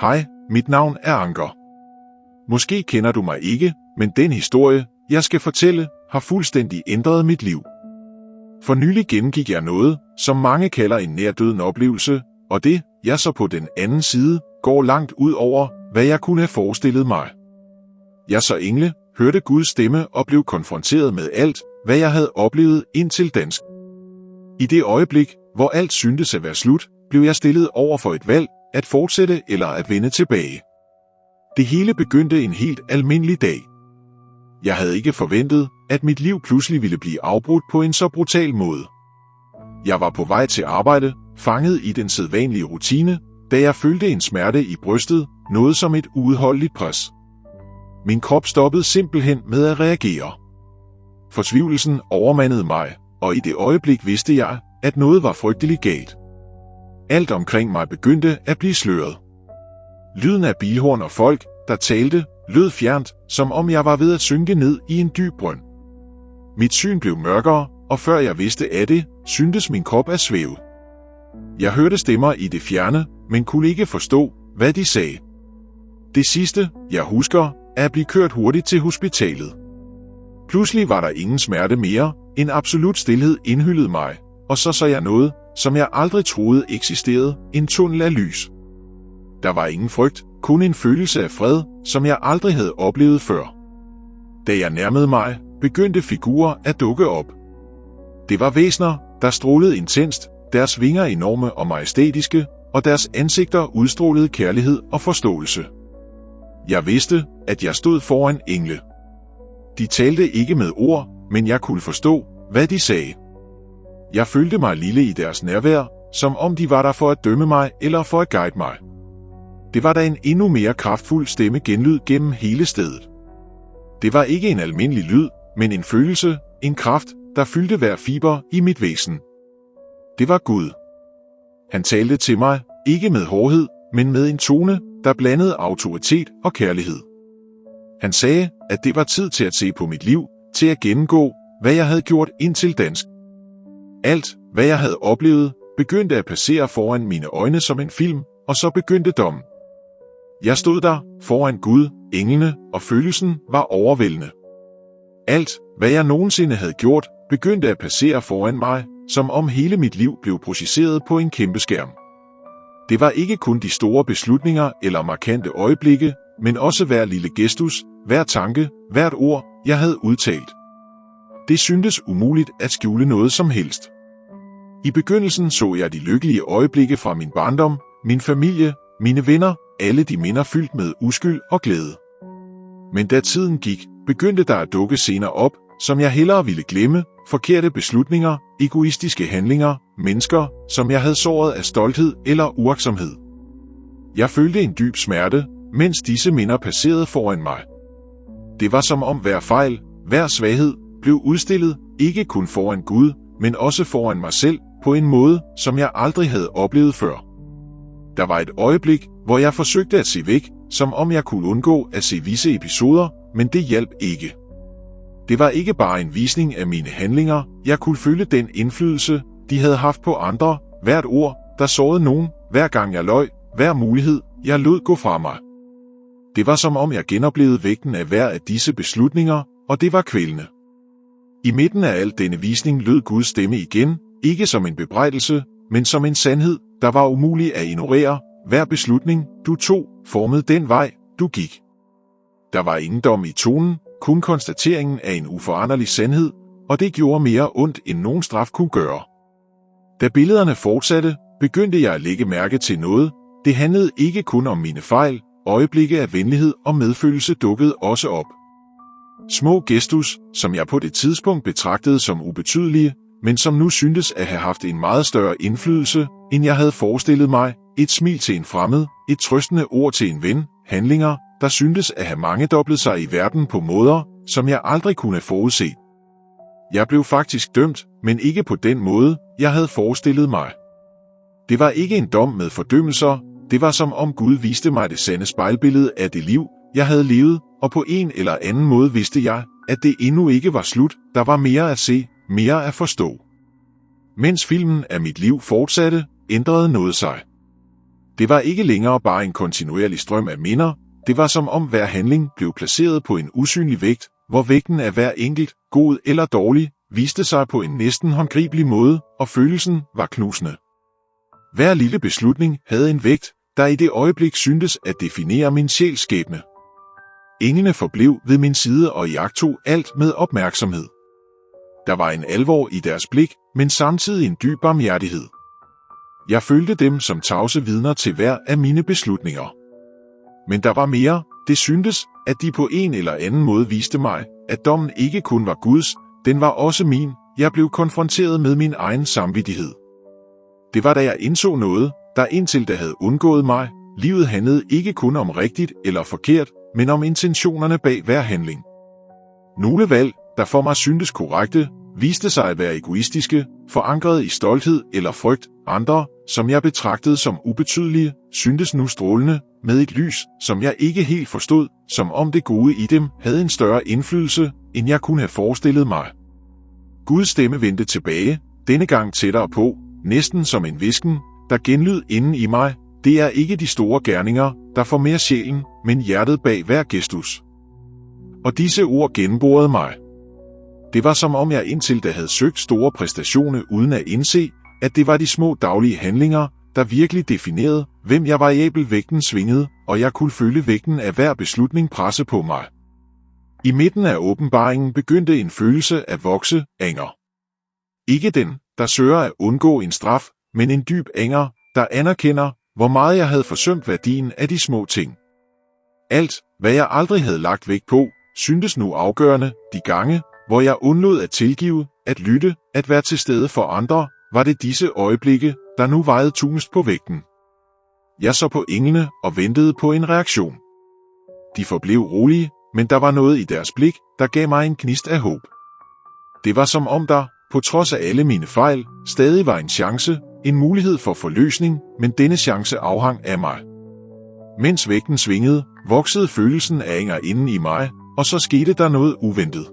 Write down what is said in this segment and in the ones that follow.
Hej, mit navn er Anker. Måske kender du mig ikke, men den historie, jeg skal fortælle, har fuldstændig ændret mit liv. For nylig gennemgik jeg noget, som mange kalder en nærdøden oplevelse, og det, jeg så på den anden side, går langt ud over, hvad jeg kunne have forestillet mig. Jeg så engle, hørte Guds stemme og blev konfronteret med alt, hvad jeg havde oplevet indtil dansk. I det øjeblik, hvor alt syntes at være slut, blev jeg stillet over for et valg, at fortsætte eller at vende tilbage. Det hele begyndte en helt almindelig dag. Jeg havde ikke forventet, at mit liv pludselig ville blive afbrudt på en så brutal måde. Jeg var på vej til arbejde, fanget i den sædvanlige rutine, da jeg følte en smerte i brystet, noget som et uudholdeligt pres. Min krop stoppede simpelthen med at reagere. Fortvivlelsen overmandede mig, og i det øjeblik vidste jeg, at noget var frygteligt galt. Alt omkring mig begyndte at blive sløret. Lyden af bilhorn og folk, der talte, lød fjernt, som om jeg var ved at synke ned i en dyb brønd. Mit syn blev mørkere, og før jeg vidste af det, syntes min krop at svæve. Jeg hørte stemmer i det fjerne, men kunne ikke forstå, hvad de sagde. Det sidste, jeg husker, er at blive kørt hurtigt til hospitalet. Pludselig var der ingen smerte mere, en absolut stilhed indhyllede mig, og så jeg noget, som jeg aldrig troede eksisterede, en tunnel af lys. Der var ingen frygt, kun en følelse af fred, som jeg aldrig havde oplevet før. Da jeg nærmede mig, begyndte figurer at dukke op. Det var væsener, der strålede intenst, deres vinger enorme og majestætiske, og deres ansigter udstrålede kærlighed og forståelse. Jeg vidste, at jeg stod foran engle. De talte ikke med ord, men jeg kunne forstå, hvad de sagde. Jeg følte mig lille i deres nærvær, som om de var der for at dømme mig eller for at guide mig. Det var da en endnu mere kraftfuld stemme genlyd gennem hele stedet. Det var ikke en almindelig lyd, men en følelse, en kraft, der fyldte hver fiber i mit væsen. Det var Gud. Han talte til mig, ikke med hårdhed, men med en tone, der blandede autoritet og kærlighed. Han sagde, at det var tid til at se på mit liv, til at gennemgå, hvad jeg havde gjort indtil dansk. Alt, hvad jeg havde oplevet, begyndte at passere foran mine øjne som en film, og så begyndte dommen. Jeg stod der, foran Gud, englene, og følelsen var overvældende. Alt, hvad jeg nogensinde havde gjort, begyndte at passere foran mig, som om hele mit liv blev projiceret på en kæmpe skærm. Det var ikke kun de store beslutninger eller markante øjeblikke, men også hver lille gestus, hver tanke, hvert ord, jeg havde udtalt. Det syntes umuligt at skjule noget som helst. I begyndelsen så jeg de lykkelige øjeblikke fra min barndom, min familie, mine venner, alle de minder fyldt med uskyld og glæde. Men da tiden gik, begyndte der at dukke scener op, som jeg hellere ville glemme, forkerte beslutninger, egoistiske handlinger, mennesker, som jeg havde såret af stolthed eller uagtsomhed. Jeg følte en dyb smerte, mens disse minder passerede foran mig. Det var som om hver fejl, hver svaghed, blev udstillet, ikke kun foran Gud, men også foran mig selv, på en måde, som jeg aldrig havde oplevet før. Der var et øjeblik, hvor jeg forsøgte at se væk, som om jeg kunne undgå at se visse episoder, men det hjalp ikke. Det var ikke bare en visning af mine handlinger, jeg kunne føle den indflydelse, de havde haft på andre, hvert ord, der sårede nogen, hver gang jeg løj, hver mulighed, jeg lod gå fra mig. Det var som om jeg genoplevede vægten af hver af disse beslutninger, og det var kvælende. I midten af al denne visning lød Guds stemme igen, ikke som en bebrejdelse, men som en sandhed, der var umulig at ignorere. Hver beslutning, du tog, formede den vej, du gik. Der var ingen dom i tonen, kun konstateringen af en uforanderlig sandhed, og det gjorde mere ondt, end nogen straf kunne gøre. Da billederne fortsatte, begyndte jeg at lægge mærke til noget. Det handlede ikke kun om mine fejl, øjeblikke af venlighed og medfølelse dukkede også op. Små gestus, som jeg på det tidspunkt betragtede som ubetydelige, men som nu syntes at have haft en meget større indflydelse, end jeg havde forestillet mig, et smil til en fremmed, et trøstende ord til en ven, handlinger, der syntes at have mangedoblet sig i verden på måder, som jeg aldrig kunne forudse. Jeg blev faktisk dømt, men ikke på den måde, jeg havde forestillet mig. Det var ikke en dom med fordømmelser, det var som om Gud viste mig det sande spejlbillede af det liv, jeg havde levet, og på en eller anden måde vidste jeg, at det endnu ikke var slut, der var mere at se, mere at forstå. Mens filmen af mit liv fortsatte, ændrede noget sig. Det var ikke længere bare en kontinuerlig strøm af minder, det var som om hver handling blev placeret på en usynlig vægt, hvor vægten af hver enkelt, god eller dårlig, viste sig på en næsten håndgribelig måde, og følelsen var knusende. Hver lille beslutning havde en vægt, der i det øjeblik syntes at definere min sjæls skæbne. Englene forblev ved min side og iagttog alt med opmærksomhed. Der var en alvor i deres blik, men samtidig en dyb barmhjertighed. Jeg følte dem som tavse vidner til hver af mine beslutninger. Men der var mere. Det syntes, at de på en eller anden måde viste mig, at dommen ikke kun var Guds, den var også min. Jeg blev konfronteret med min egen samvittighed. Det var da jeg indså noget, der indtil da havde undgået mig. Livet handlede ikke kun om rigtigt eller forkert, men om intentionerne bag hver handling. Nogle valg, der for mig syntes korrekte, viste sig at være egoistiske, forankret i stolthed eller frygt. Andre, som jeg betragtede som ubetydelige, syntes nu strålende, med et lys, som jeg ikke helt forstod, som om det gode i dem havde en større indflydelse, end jeg kunne have forestillet mig. Guds stemme vendte tilbage, denne gang tættere på, næsten som en hvisken, der genlød inden i mig. Det er ikke de store gerninger, der formerer sjælen, men hjertet bag hver gestus. Og disse ord gennemborede mig. Det var som om jeg indtil da havde søgt store præstationer uden at indse, at det var de små daglige handlinger, der virkelig definerede, hvem jeg variabel vægten svingede, og jeg kunne føle vægten af hver beslutning presse på mig. I midten af åbenbaringen begyndte en følelse at vokse, anger. Ikke den, der søger at undgå en straf, men en dyb anger, der anerkender, hvor meget jeg havde forsømt værdien af de små ting. Alt, hvad jeg aldrig havde lagt vægt på, syntes nu afgørende. De gange, hvor jeg undlod at tilgive, at lytte, at være til stede for andre, var det disse øjeblikke, der nu vejede tungest på vægten. Jeg så på englene og ventede på en reaktion. De forblev rolige, men der var noget i deres blik, der gav mig en gnist af håb. Det var som om der, på trods af alle mine fejl, stadig var en chance, en mulighed for forløsning, men denne chance afhang af mig. Mens vægten svingede, voksede følelsen af anger inden i mig, og så skete der noget uventet.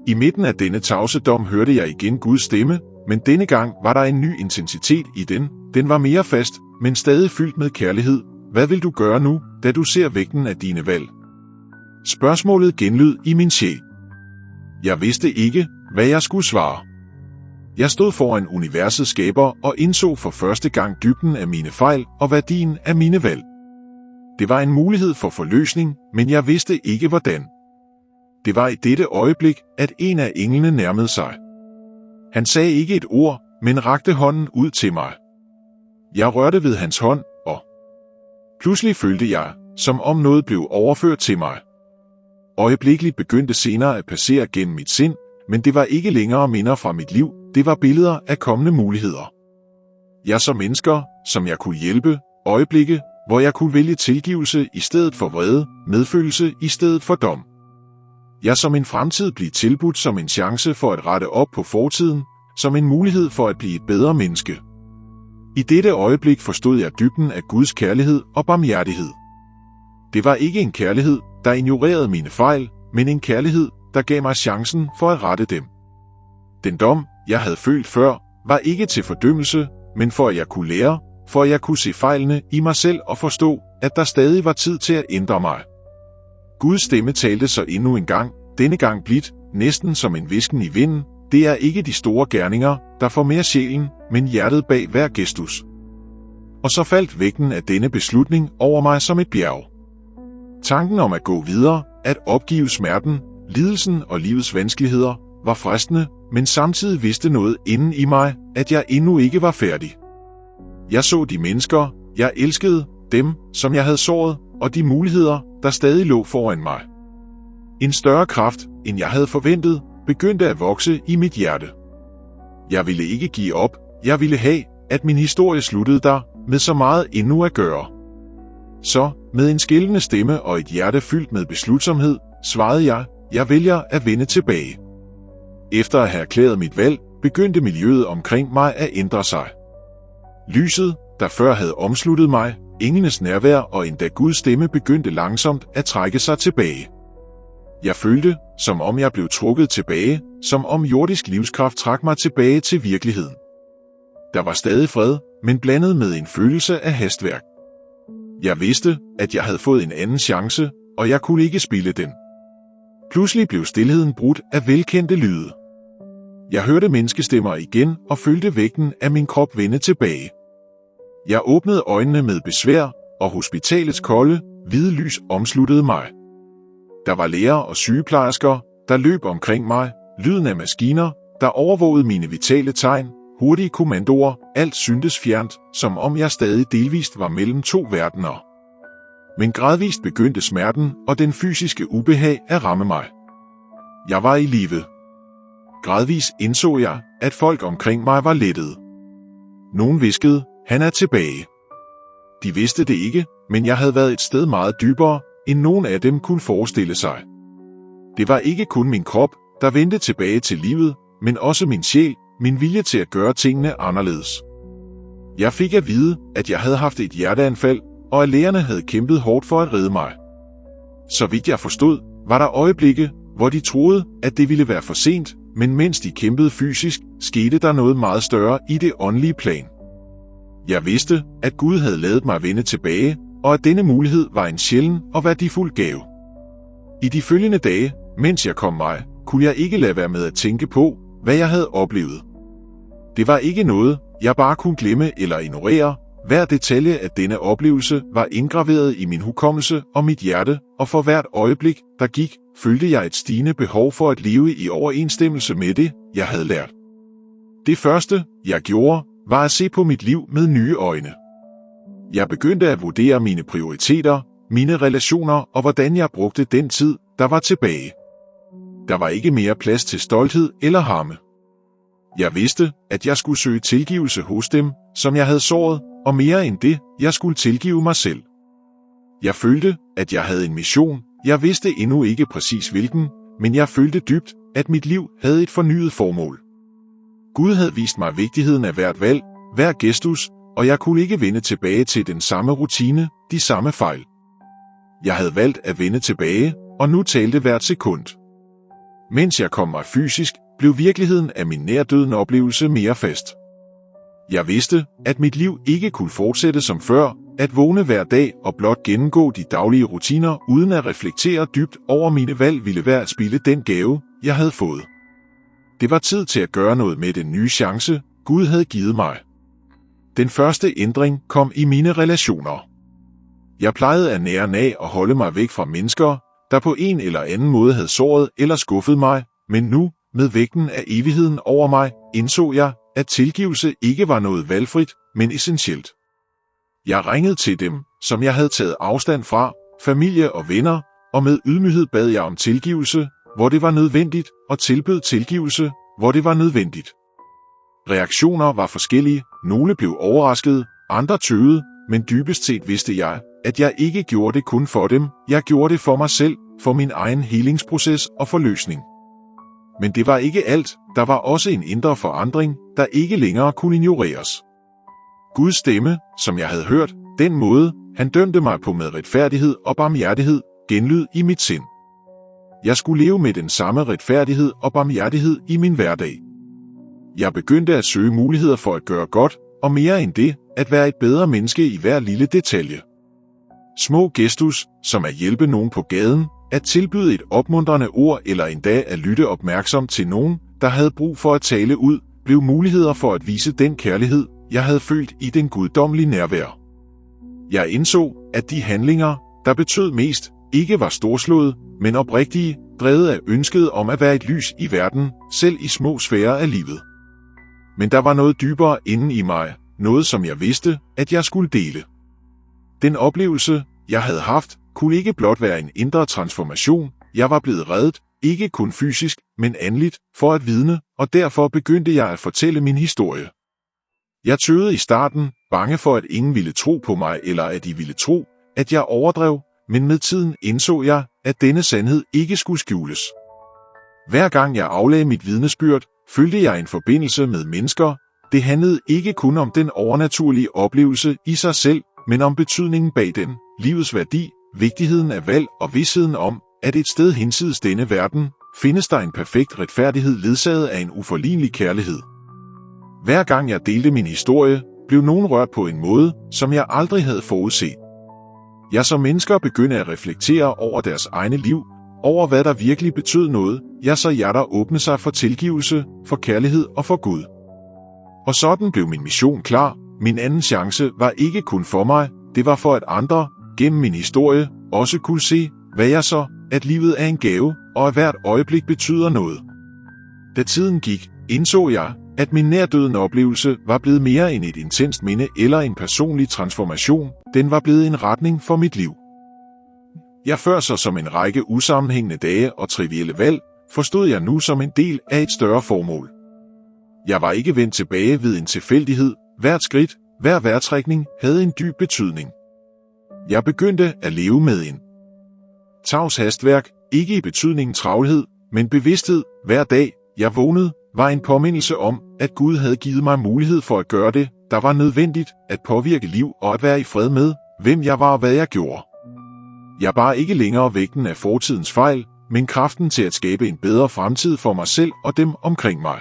I midten af denne tavsedom hørte jeg igen Guds stemme, men denne gang var der en ny intensitet i den. Den var mere fast, men stadig fyldt med kærlighed. Hvad vil du gøre nu, da du ser vægten af dine valg? Spørgsmålet genlød i min sjæl. Jeg vidste ikke, hvad jeg skulle svare. Jeg stod foran universets skaber og indså for første gang dybden af mine fejl og værdien af mine valg. Det var en mulighed for forløsning, men jeg vidste ikke hvordan. Det var i dette øjeblik, at en af englene nærmede sig. Han sagde ikke et ord, men rakte hånden ud til mig. Jeg rørte ved hans hånd, og pludselig følte jeg, som om noget blev overført til mig. Øjeblikkeligt begyndte senere at passere gennem mit sind, men det var ikke længere minder fra mit liv, det var billeder af kommende muligheder. Jeg så mennesker, som jeg kunne hjælpe, øjeblikke, hvor jeg kunne vælge tilgivelse i stedet for vrede, medfølelse i stedet for dom. Jeg som en fremtid blive tilbudt som en chance for at rette op på fortiden, som en mulighed for at blive et bedre menneske. I dette øjeblik forstod jeg dybden af Guds kærlighed og barmhjertighed. Det var ikke en kærlighed, der ignorerede mine fejl, men en kærlighed, der gav mig chancen for at rette dem. Den dom, jeg havde følt før, var ikke til fordømmelse, men for at jeg kunne lære, for at jeg kunne se fejlene i mig selv og forstå, at der stadig var tid til at ændre mig. Guds stemme talte så endnu en gang, denne gang blidt, næsten som en hvisken i vinden. Det er ikke de store gerninger, der formerer sjælen, men hjertet bag hver gestus. Og så faldt vægten af denne beslutning over mig som et bjerg. Tanken om at gå videre, at opgive smerten, lidelsen og livets vanskeligheder, var fristende, men samtidig vidste noget inden i mig, at jeg endnu ikke var færdig. Jeg så de mennesker, jeg elskede, dem, som jeg havde såret, og de muligheder, der stadig lå foran mig. En større kraft, end jeg havde forventet, begyndte at vokse i mit hjerte. Jeg ville ikke give op, jeg ville have, at min historie sluttede der, med så meget endnu at gøre. Så, med en skælvende stemme og et hjerte fyldt med beslutsomhed, svarede jeg vælger at vende tilbage. Efter at have erklæret mit valg, begyndte miljøet omkring mig at ændre sig. Lyset, der før havde omsluttet mig, englenes nærvær og endda Guds stemme begyndte langsomt at trække sig tilbage. Jeg følte, som om jeg blev trukket tilbage, som om jordisk livskraft trak mig tilbage til virkeligheden. Der var stadig fred, men blandet med en følelse af hastværk. Jeg vidste, at jeg havde fået en anden chance, og jeg kunne ikke spilde den. Pludselig blev stilheden brudt af velkendte lyde. Jeg hørte menneskestemmer igen og følte vægten af min krop vende tilbage. Jeg åbnede øjnene med besvær, og hospitalets kolde, hvide lys omsluttede mig. Der var læger og sygeplejersker, der løb omkring mig, lyden af maskiner, der overvågede mine vitale tegn, hurtige kommandoer, alt syntes fjernt, som om jeg stadig delvist var mellem to verdener. Men gradvist begyndte smerten og den fysiske ubehag at ramme mig. Jeg var i live. Gradvis indså jeg, at folk omkring mig var lettede. Nogen hviskede, han er tilbage. De vidste det ikke, men jeg havde været et sted meget dybere, end nogen af dem kunne forestille sig. Det var ikke kun min krop, der vendte tilbage til livet, men også min sjæl, min vilje til at gøre tingene anderledes. Jeg fik at vide, at jeg havde haft et hjerteanfald, og at lægerne havde kæmpet hårdt for at redde mig. Så vidt jeg forstod, var der øjeblikke, hvor de troede, at det ville være for sent, men mens de kæmpede fysisk, skete der noget meget større i det åndelige plan. Jeg vidste, at Gud havde ladet mig vende tilbage, og at denne mulighed var en sjælden og værdifuld gave. I de følgende dage, mens jeg kom mig, kunne jeg ikke lade være med at tænke på, hvad jeg havde oplevet. Det var ikke noget, jeg bare kunne glemme eller ignorere. Hver detalje af denne oplevelse var indgraveret i min hukommelse og mit hjerte, og for hvert øjeblik, der gik, følte jeg et stigende behov for at leve i overensstemmelse med det, jeg havde lært. Det første, jeg gjorde, var at se på mit liv med nye øjne. Jeg begyndte at vurdere mine prioriteter, mine relationer og hvordan jeg brugte den tid, der var tilbage. Der var ikke mere plads til stolthed eller harme. Jeg vidste, at jeg skulle søge tilgivelse hos dem, som jeg havde såret, og mere end det, jeg skulle tilgive mig selv. Jeg følte, at jeg havde en mission. Jeg vidste endnu ikke præcis hvilken, men jeg følte dybt, at mit liv havde et fornyet formål. Gud havde vist mig vigtigheden af hvert valg, hver gestus, og jeg kunne ikke vende tilbage til den samme rutine, de samme fejl. Jeg havde valgt at vende tilbage, og nu talte hvert sekund. Mens jeg kom mig fysisk, blev virkeligheden af min nærdødende oplevelse mere fast. Jeg vidste, at mit liv ikke kunne fortsætte som før, at vågne hver dag og blot gennemgå de daglige rutiner uden at reflektere dybt over mine valg ville være at spilde den gave, jeg havde fået. Det var tid til at gøre noget med den nye chance, Gud havde givet mig. Den første ændring kom i mine relationer. Jeg plejede at nære af og holde mig væk fra mennesker, der på en eller anden måde havde såret eller skuffet mig, men nu, med vægten af evigheden over mig, indså jeg, at tilgivelse ikke var noget valgfrit, men essentielt. Jeg ringede til dem, som jeg havde taget afstand fra, familie og venner, og med ydmyghed bad jeg om tilgivelse, hvor det var nødvendigt, og tilbød tilgivelse, hvor det var nødvendigt. Reaktioner var forskellige, nogle blev overraskede, andre tøvede, men dybest set vidste jeg, at jeg ikke gjorde det kun for dem, jeg gjorde det for mig selv, for min egen helingsproces og forløsning. Men det var ikke alt, der var også en indre forandring, der ikke længere kunne ignoreres. Guds stemme, som jeg havde hørt, den måde, han dømte mig på med retfærdighed og barmhjertighed, genlyd i mit sind. Jeg skulle leve med den samme retfærdighed og barmhjertighed i min hverdag. Jeg begyndte at søge muligheder for at gøre godt, og mere end det, at være et bedre menneske i hver lille detalje. Små gestus, som at hjælpe nogen på gaden, at tilbyde et opmuntrende ord eller endda at lytte opmærksomt til nogen, der havde brug for at tale ud, blev muligheder for at vise den kærlighed, jeg havde følt i den guddommelige nærvær. Jeg indså, at de handlinger, der betød mest, ikke var storslåede, men oprigtige, drevet af ønsket om at være et lys i verden, selv i små sfærer af livet. Men der var noget dybere inde i mig, noget som jeg vidste, at jeg skulle dele. Den oplevelse, jeg havde haft, kunne ikke blot være en indre transformation. Jeg var blevet reddet, ikke kun fysisk, men åndeligt, for at vidne, og derfor begyndte jeg at fortælle min historie. Jeg tøvede i starten, bange for at ingen ville tro på mig, eller at de ville tro, at jeg overdrev, men med tiden indså jeg, at denne sandhed ikke skulle skjules. Hver gang jeg aflagde mit vidnesbyrd, følte jeg en forbindelse med mennesker. Det handlede ikke kun om den overnaturlige oplevelse i sig selv, men om betydningen bag den, livets værdi, vigtigheden af valg og vidsheden om, at et sted hinsides denne verden, findes der en perfekt retfærdighed ledsaget af en uforlignelig kærlighed. Hver gang jeg delte min historie, blev nogen rørt på en måde, som jeg aldrig havde forudset. Jeg så mennesker begyndte at reflektere over deres egne liv, over hvad der virkelig betød noget, jeg så hjerter åbne sig for tilgivelse, for kærlighed og for Gud. Og sådan blev min mission klar. Min anden chance var ikke kun for mig, det var for at andre, gennem min historie, også kunne se, hvad jeg så, at livet er en gave, og at hvert øjeblik betyder noget. Da tiden gik, indså jeg, at min nærdøden oplevelse var blevet mere end et intenst minde eller en personlig transformation, den var blevet en retning for mit liv. Jeg før så som en række usammenhængende dage og trivielle valg, forstod jeg nu som en del af et større formål. Jeg var ikke vendt tilbage ved en tilfældighed, hvert skridt, hver vejrtrækning havde en dyb betydning. Jeg begyndte at leve med en tavs hastværk, ikke i betydningen travlhed, men bevidsthed. Hver dag, jeg vågnede, var en påmindelse om, at Gud havde givet mig mulighed for at gøre det, der var nødvendigt, at påvirke liv og at være i fred med, hvem jeg var og hvad jeg gjorde. Jeg bar ikke længere vægten af fortidens fejl, men kraften til at skabe en bedre fremtid for mig selv og dem omkring mig.